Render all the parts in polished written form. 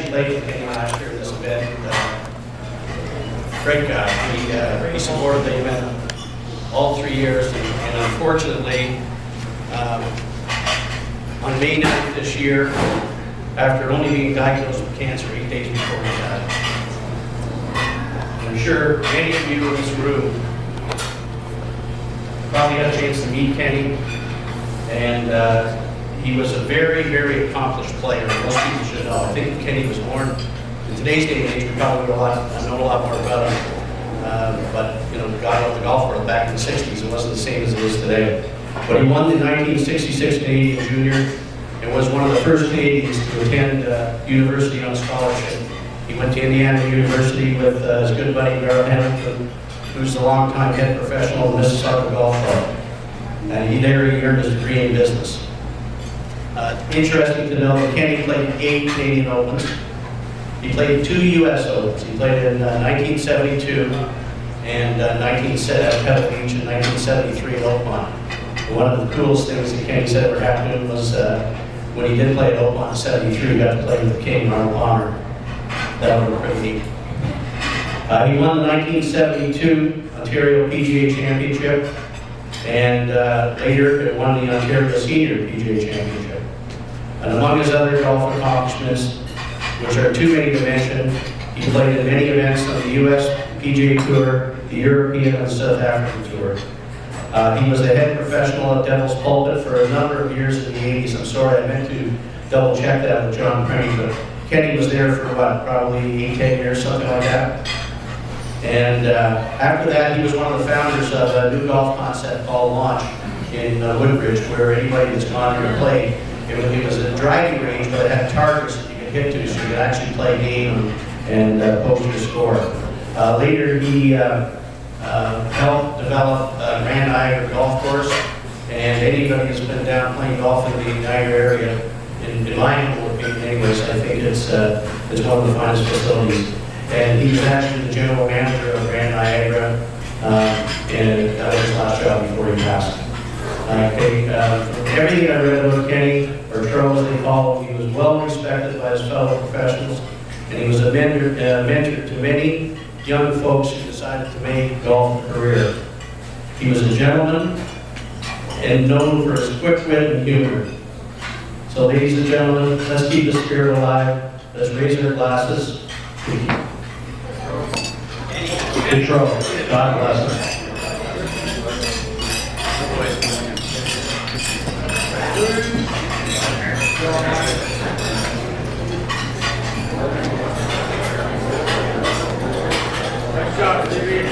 actually played with Kenny last year at this event. Great guy. He supported the event all 3 years, and unfortunately, on May 9th this year, after only being diagnosed with cancer 8 days before he died. I'm sure many of you in this room probably had a chance to meet Kenny, and he was a very, very accomplished player. Most people should know. I think Kenny was born in today's day and age. We probably know a lot more about him. But you know, got off the golf world back in the '60s. It wasn't the same as it is today. But he won the 1966 Canadian Junior and was one of the first Canadians to attend university on scholarship. He went to Indiana University with his good buddy Garrett Hamilton, who's the longtime head professional of the Mississauga Golf Club. And he earned his degree in business. Interesting to know that Kenny played 8 Canadian Opens. He played 2 U.S. Opens. He played in 1972 and Pebble Beach in 1973 at Oakmont. One of the coolest things that Kenny said ever happened was when he did play at Oakmont in '73, he got to play with the King, Arnold Palmer. That was pretty neat. He won the 1972 Ontario PGA Championship, and later won the Ontario Senior PGA Championship. And among his other golf accomplishments, which are too many to mention, he played in many events on the U.S. PGA Tour, the European and South African Tour. He was the head professional at Devil's Pulpit for a number of years in the 80s. I'm sorry, I meant to double check that with John Crenny, but Kenny was there for what, probably 8-10 years, something like that. And after that, he was one of the founders of a new golf concept called Launch in Woodbridge, where anybody that's gone there and played, it was a driving range, but it had targets that you could hit to, so you could actually play a game and post your score. Later, he helped develop Grand Niagara Golf Course, and anybody who's been down playing golf in the Niagara area, in my opinion anyways, I think it's one of the finest facilities. And he was actually the general manager of Grand Niagara, and that was his last job before he passed. Everything I read about Kenny, or Tro as they call him, he was well respected by his fellow professionals, and he was a mentor to many young folks who decided to make golf a career. He was a gentleman and known for his quick wit and humor. So ladies and gentlemen, let's keep the spirit alive. Let's raise our glasses. KenTrow, God bless him. Nice job, Stevie.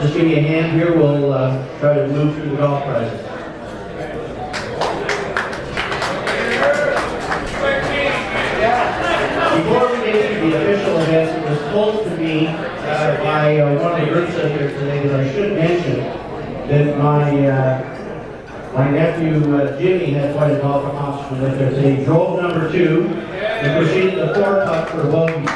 Just give me a hand here, we'll try to move through the golf prizes. Before we get to the official events, it was told to me by one of the groups out here today that I should mention that my nephew Jimmy had quite a golf accomplishment out there today. He drove number 2 and proceeded the 4 putt for a bogey.